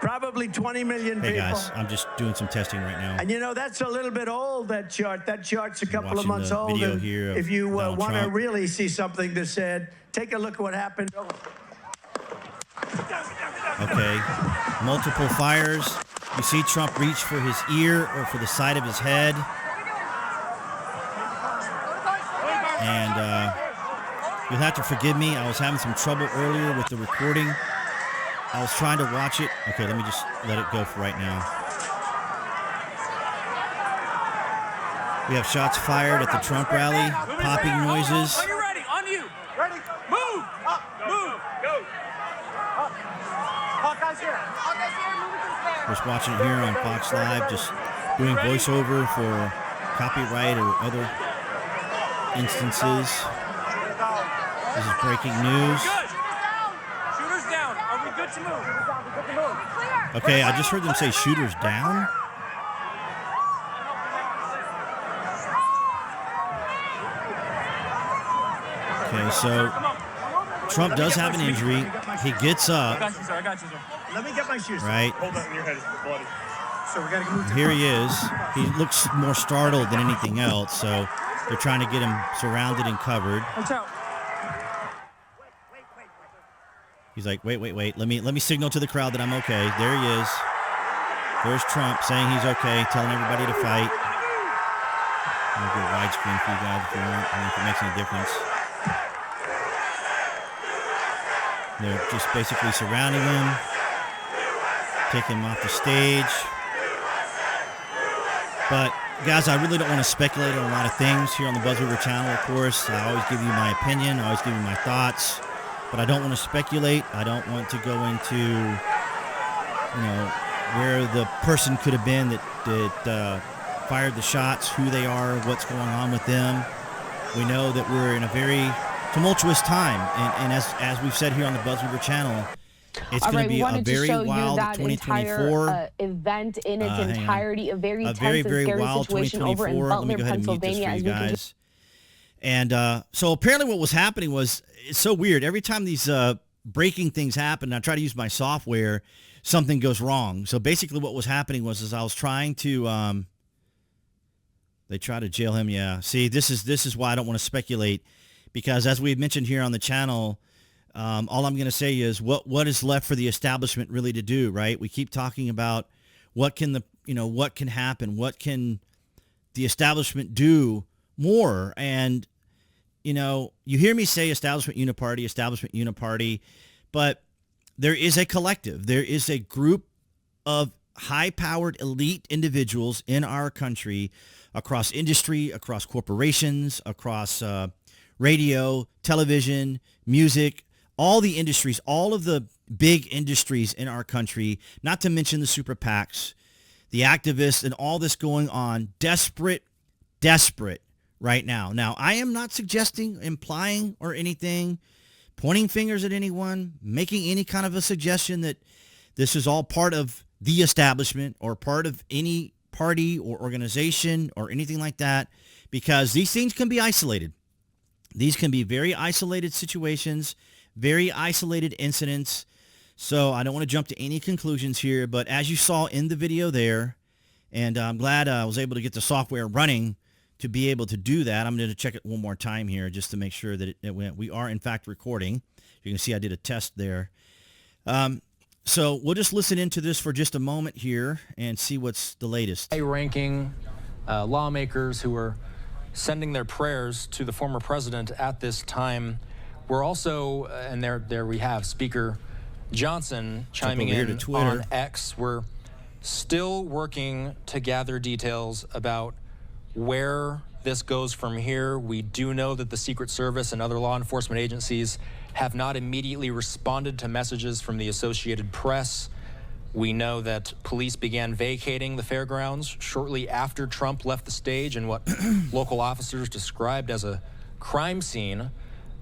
Probably 20 million Hey people. guys, I'm just doing some testing right now. And you know, that's a little bit old, that chart. That chart's a couple of months old. Video here if you want to Trump. really see something that's said, take a look at what happened. Okay, multiple fires. You see Trump reach for his ear or for the side of his head. And you'll have to forgive me. I was having some trouble earlier with the recording. I was trying to watch it. Okay, let me just let it go for right now. We have shots fired at the Trump rally, popping noises. Are you ready? On you. Ready? Move. Move. Go. Hawkeye's here. Hawkeye's here. Move to the stand. Just watching it here on Fox Live, just doing voiceover for copyright or other instances. This is breaking news. Shooters down. Are we good to move? Okay, I just heard them say shooters down. Okay, so Trump does have an injury. He gets up. I got you, sir. I got you, sir. Let me get my shoes. Right. Hold on, your head is bloody. So we got to move. Here he is. He looks more startled than anything else, so they're trying to get him surrounded and covered. Watch out. He's like, wait. Let me signal to the crowd that I'm okay. There he is. There's Trump saying he's okay, telling everybody to fight. I'm gonna go widescreen for you guys if you want. I don't know if it makes any difference. They're just basically surrounding him, taking him off the stage. But guys, I really don't want to speculate on a lot of things here on the BuzWeaver channel. Of course, I always give you my opinion. I always give you my thoughts. But I don't want to speculate. I don't want to go into, you know, where the person could have been that fired the shots, who they are, what's going on with them. We know that we're in a very tumultuous time, and as we've said here on the BuzWeaver channel, it's going to be a very wild 2024 event in its entirety, a very tense and scary wild situation over in 2024. Let me Butler, go ahead and mute this Pennsylvania. for you As we guys. And so apparently what was happening was, it's so weird. Every time these breaking things happen, and I try to use my software, something goes wrong. So basically what was happening was I was trying to, they try to jail him. Yeah. See, this is why I don't want to speculate, because as we've mentioned here on the channel, all I'm going to say is what is left for the establishment really to do, right? We keep talking about what can happen, what can the establishment do more. And, you know, you hear me say establishment uniparty, but there is a collective. There is a group of high-powered elite individuals in our country, across industry, across corporations, across radio, television, music, all the industries, all of the big industries in our country, not to mention the super PACs, the activists, and all this going on, desperate right now. Now, I am not suggesting, implying, or anything, pointing fingers at anyone, making any kind of a suggestion that this is all part of the establishment or part of any party or organization or anything like that, because these things can be isolated. These can be very isolated situations, very isolated incidents. So I don't want to jump to any conclusions here, but as you saw in the video there, and I'm glad I was able to get the software running to be able to do that. I'm going to check it one more time here just to make sure that it went. We are, in fact, recording. You can see I did a test there. So we'll just listen into this for just a moment here and see what's the latest. High-ranking lawmakers who are sending their prayers to the former president at this time. We're also, and there we have Speaker Johnson chiming in on X. We're still working to gather details about where this goes from here. We do know that the Secret Service and other law enforcement agencies have not immediately responded to messages from the Associated Press. We know that police began vacating the fairgrounds shortly after Trump left the stage in what local officers described as a crime scene.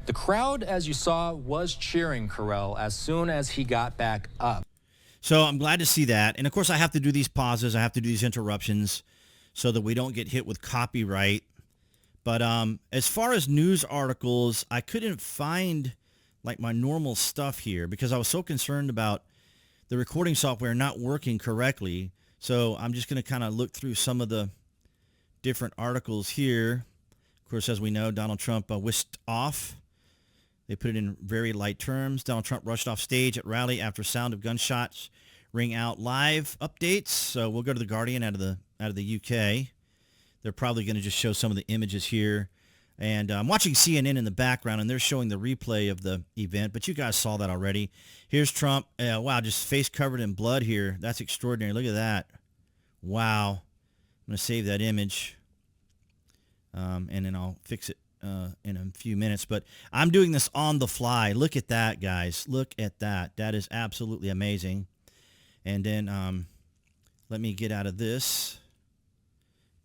The crowd, as you saw, was cheering 𝐀𝐻𝐿 as soon as he got back up. So I'm glad to see that. And of course, I have to do these pauses. I have to do these interruptions so that we don't get hit with copyright. But as far as news articles, I couldn't find like my normal stuff here because I was so concerned about the recording software not working correctly. So I'm just going to kind of look through some of the different articles here. Of course, as we know, Donald Trump whisked off. They put it in very light terms. Donald Trump rushed off stage at rally after sound of gunshots ring out. Live updates. So we'll go to the Guardian out of the UK. They're probably going to just show some of the images here. And I'm watching CNN in the background, and they're showing the replay of the event. But you guys saw that already. Here's Trump. Wow, just face covered in blood here. That's extraordinary. Look at that. Wow. I'm going to save that image. And then I'll fix it in a few minutes. But I'm doing this on the fly. Look at that, guys. Look at that. That is absolutely amazing. And then let me get out of this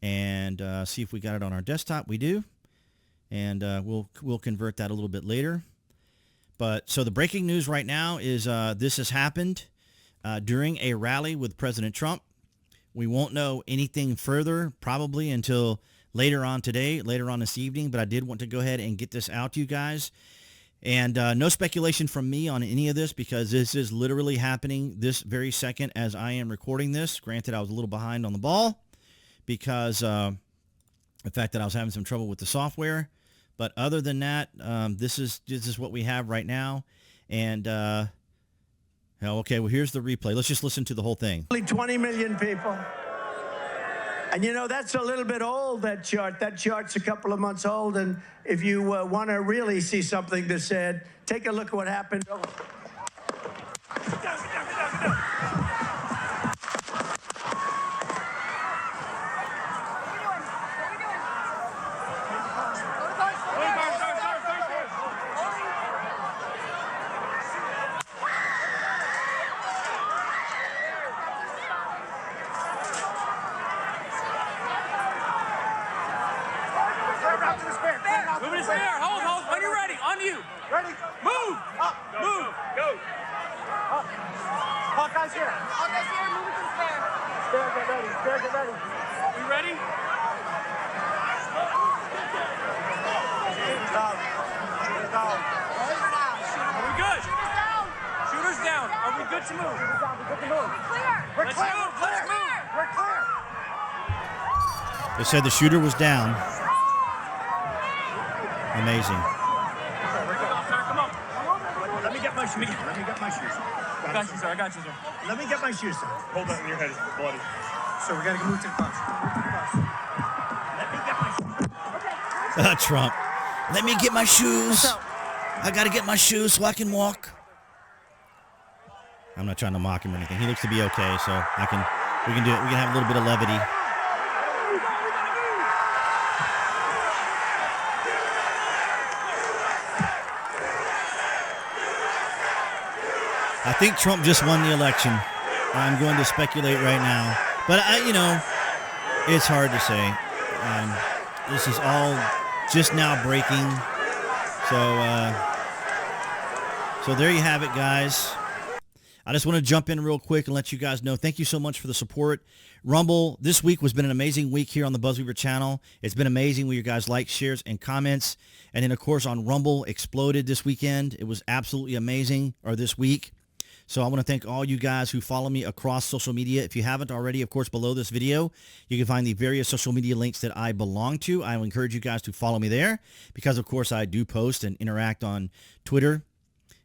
and see if we got it on our desktop. We do. And we'll convert that a little bit later. But so the breaking news right now is this has happened during a rally with President Trump. We won't know anything further probably until later on today, later on this evening. But I did want to go ahead and get this out to you guys. And no speculation from me on any of this because this is literally happening this very second as I am recording this. Granted, I was a little behind on the ball because the fact that I was having some trouble with the software. But other than that, this is what we have right now. And, okay, well, here's the replay. Let's just listen to the whole thing. Only 20 million people. And, you know, that's a little bit old, that chart. That chart's a couple of months old. And if you want to really see something that's said, take a look at what happened. Moving his hair. Hold. When you're ready. On you. Ready. Move. Up. Move. Go. Up. Hawkeye's here. Hawkeye's here. Move it to the spare. Spare, get ready. Spare, get ready. We ready? Are we good? Shooter's down. Are we good to move? We're clear. Let's move. Let's move. We're clear. They said the shooter was down. Amazing. Come on. Let me get my shoes. I got you, sir. Let me get my shoes, sir. Hold that in your head. It's bloody. So we got to move to the bus. Let me get my shoes. Trump. Let me get my shoes. I got to get my shoes so I can walk. I'm not trying to mock him or anything. He looks to be okay, so we can do it. We can have a little bit of levity. I think Trump just won the election. I'm going to speculate right now. But, it's hard to say. This is all just now breaking. So there you have it, guys. I just want to jump in real quick and let you guys know. Thank you so much for the support. Rumble, this week has been an amazing week here on the BuzWeaver channel. It's been amazing with your guys' likes, shares, and comments. And then, of course, on Rumble, exploded this weekend. It was absolutely amazing, or this week. So I want to thank all you guys who follow me across social media. If you haven't already, of course, below this video, you can find the various social media links that I belong to. I will encourage you guys to follow me there because, of course, I do post and interact on Twitter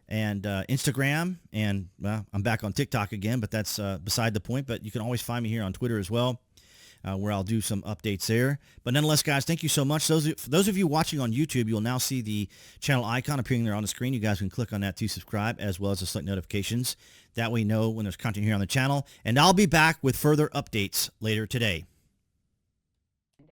and Instagram. And, well, I'm back on TikTok again, but that's beside the point. But you can always find me here on Twitter as well, where I'll do some updates there. But nonetheless, guys, thank you so much. For those of you watching on YouTube, you'll now see the channel icon appearing there on the screen. You guys can click on that to subscribe, as well as the select notifications. That way you know when there's content here on the channel. And I'll be back with further updates later today.